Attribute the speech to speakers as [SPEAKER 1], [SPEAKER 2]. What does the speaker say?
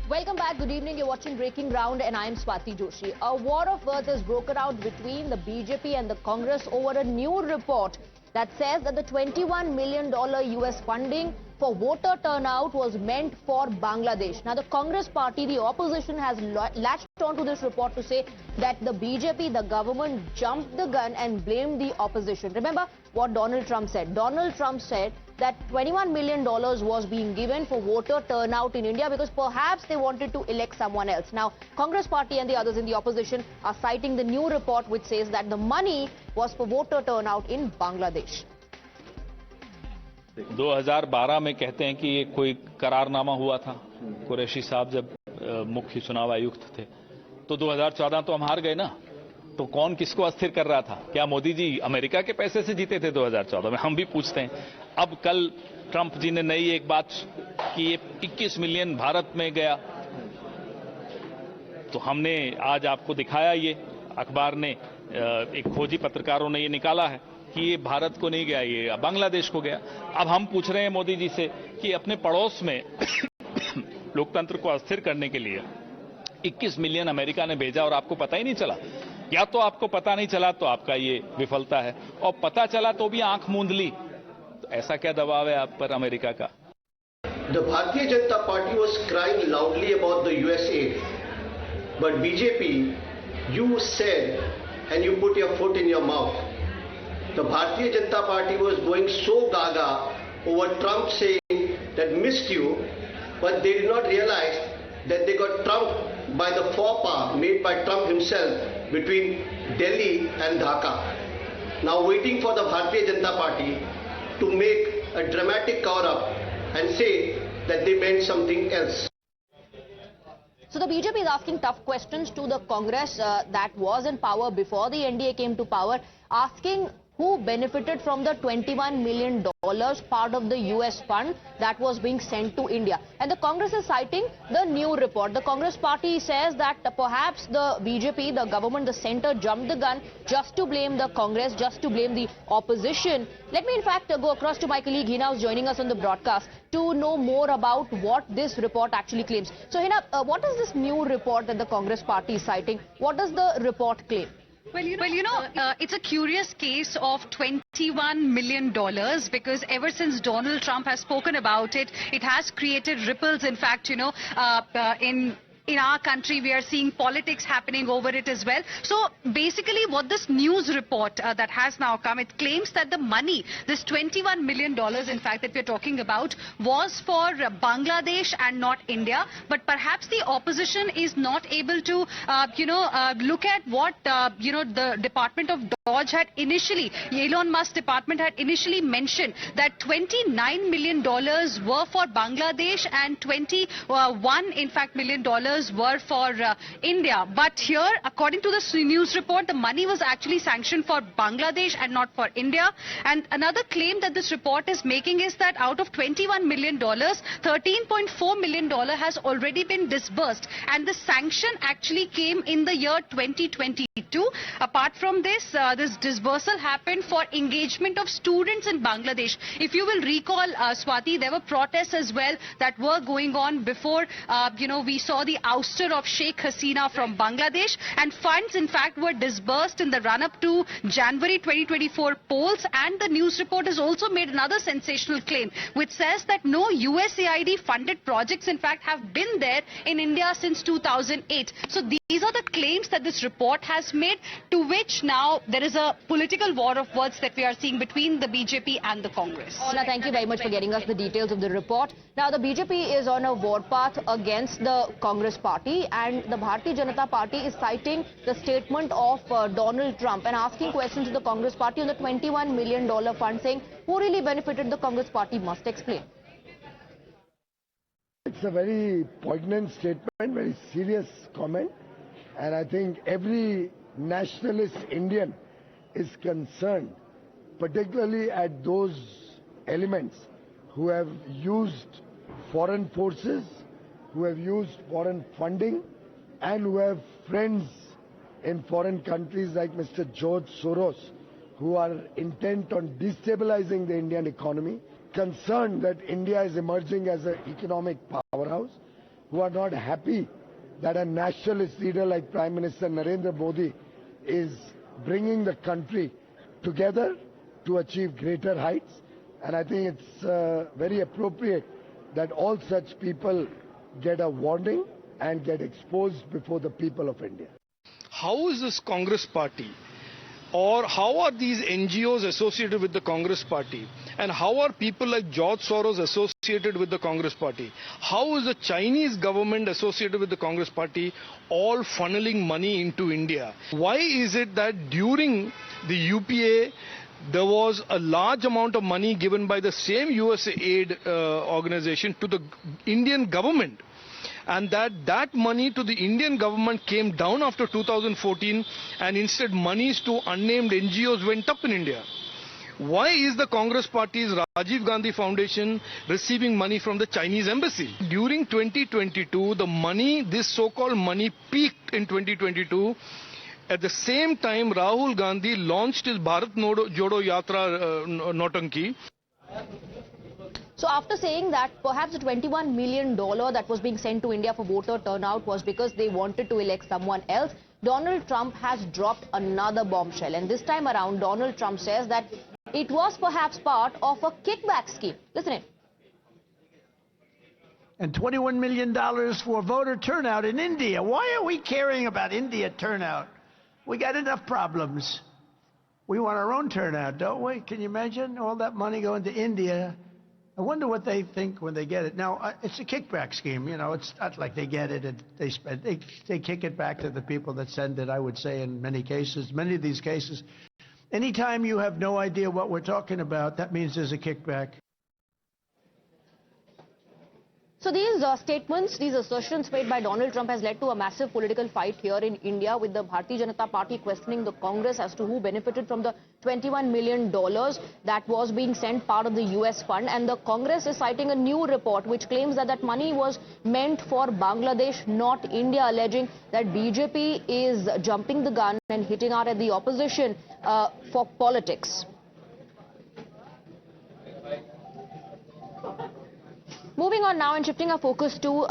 [SPEAKER 1] Welcome back. Good evening. You're watching Breaking Ground and I am Swati Joshi. A war of words has broken out between the BJP and the Congress over a new report that says that the $21 million US funding for voter turnout was meant for Bangladesh. Now, the Congress party, the opposition, has latched onto this report to say that the BJP, the government, jumped the gun and blamed the opposition. Remember what Donald Trump said. Donald Trump said that $21 million was being given for voter turnout in India because perhaps they wanted to elect someone else. Now, Congress party and the others in the opposition are citing the new report which says that the money was for voter turnout in Bangladesh.
[SPEAKER 2] 2012 में कहते हैं कि ये कोई करारनामा हुआ था। कुरैशी साहब जब मुख्य चुनाव आयुक्त थे तो 2014 तो हम हार गए ना। तो कौन किसको अस्थिर कर रहा था? क्या मोदी जी अमेरिका के पैसे से जीते थे 2014 में? हम भी पूछते हैं। अब कल ट्रंप जी ने नई एक बात कि ये 21 मिलियन भारत में गया, तो हमने आज आपको दिखाया, ये अखबार ने एक खोजी पत्रकारों ने ये निकाला है कि ये भारत को नहीं गया, ये बांग्लादेश को गया। अब हम पूछ रहे हैं मोदी जी से कि अपने पड़ोस में लोकतंत्र को अस्थिर करने के लिए 21 मिलियन अमेरिका ने भेजा और आपको पता ही नहीं चला। या तो आपको पता नहीं चला तो आपका ये विफलता है, और पता चला तो भी आंख मूंद ली, तो ऐसा क्या दबाव है आप पर अमेरिका का?
[SPEAKER 3] The Bharatiya Janata Party was crying loudly about the US aid, but BJP, you said and you put your foot in your mouth. The Bharatiya Janata Party was going so gaga over Trump saying that missed you, but they did not realize that they got trumped by the faux pas made by Trump himself between Delhi and Dhaka. Now waiting for the Bharatiya Janata Party to make a dramatic cover-up and say that they meant something else.
[SPEAKER 1] So the BJP is asking tough questions to the Congress that was in power before the NDA came to power, asking who benefited from the $21 million part of the US fund that was being sent to India. And the Congress is citing the new report. The Congress party says that perhaps the BJP, the government, the centre jumped the gun just to blame the Congress, just to blame the opposition. Let me in fact go across to my colleague Hina, who's joining us on the broadcast, to know more about what this report actually claims. So Hina, what is this new report that the Congress party is citing? What does the report claim?
[SPEAKER 4] Well, it's a curious case of $21 million because ever since Donald Trump has spoken about it, it has created ripples. In fact, in our country, we are seeing politics happening over it as well. So basically what this news report that has now come, it claims that the money, this $21 million in fact that we're talking about, was for Bangladesh and not India. But perhaps the opposition is not able to, look at what, the Department of DOGE had initially, Elon Musk department had initially mentioned that $29 million were for Bangladesh and $21 million were for India. But here, according to the news report, the money was actually sanctioned for Bangladesh and not for India. And another claim that this report is making is that out of $21 million, $13.4 million has already been disbursed. And the sanction actually came in the year 2022. Apart from this, this disbursal happened for engagement of students in Bangladesh. If you will recall, Swati, there were protests as well that were going on before, we saw the ouster of Sheikh Hasina from Bangladesh, and funds in fact were disbursed in the run-up to January 2024 polls. And the news report has also made another sensational claim which says that no USAID funded projects in fact have been there in India since 2008. So these are the claims that this report has made, to which now there is a political war of words that we are seeing between the BJP and the Congress.
[SPEAKER 1] Now, thank you very much for getting us the details of the report. Now, the BJP is on a warpath against the Congress party, and the Bharatiya Janata Party is citing the statement of Donald Trump and asking questions to the Congress party on the $21 million fund, saying who really benefited. The Congress party must explain.
[SPEAKER 5] It's a very poignant statement, very serious comment, and I think every nationalist Indian is concerned, particularly at those elements who have used foreign forces, who have used foreign funding, and who have friends in foreign countries like Mr. George Soros, who are intent on destabilizing the Indian economy, concerned that India is emerging as an economic powerhouse. who are not happy that a nationalist leader like Prime Minister Narendra Modi is bringing the country together to achieve greater heights. And I think it's very appropriate that all such people get a warning and get exposed before the people of India.
[SPEAKER 6] How is this Congress party, or how are these NGOs associated with the Congress party, and how are people like George Soros associated with the Congress party? How is the Chinese government associated with the Congress party, all funneling money into India? Why is it that during the UPA there was a large amount of money given by the same USAID organization to the Indian government, and that money to the Indian government came down after 2014, and instead monies to unnamed NGOs went up in India? Why is the Congress party's Rajiv Gandhi Foundation receiving money from the Chinese embassy? During 2022, the money, this so-called money, peaked in 2022. At the same time, Rahul Gandhi launched his Bharat Jodo Yatra Nautanki.
[SPEAKER 1] So after saying that perhaps the $21 million that was being sent to India for voter turnout was because they wanted to elect someone else, Donald Trump has dropped another bombshell. And this time around, Donald Trump says that it was perhaps part of a kickback scheme. Listen in.
[SPEAKER 7] And $21 million for voter turnout in India. Why are we caring about India turnout? We got enough problems. We want our own turnout, don't we? Can you imagine all that money going to India? I wonder what they think when they get it. Now, it's a kickback scheme. You know, it's not like they get it and they spend. They kick it back to the people that send it, I would say, in many cases. Many of these cases, anytime you have no idea what we're talking about, that means there's a kickback.
[SPEAKER 1] So these statements, these assertions made by Donald Trump has led to a massive political fight here in India, with the Bharatiya Janata Party questioning the Congress as to who benefited from the $21 million that was being sent part of the US fund. And the Congress is citing a new report which claims that that money was meant for Bangladesh, not India, alleging that BJP is jumping the gun and hitting out at the opposition for politics. Moving on now and shifting our focus to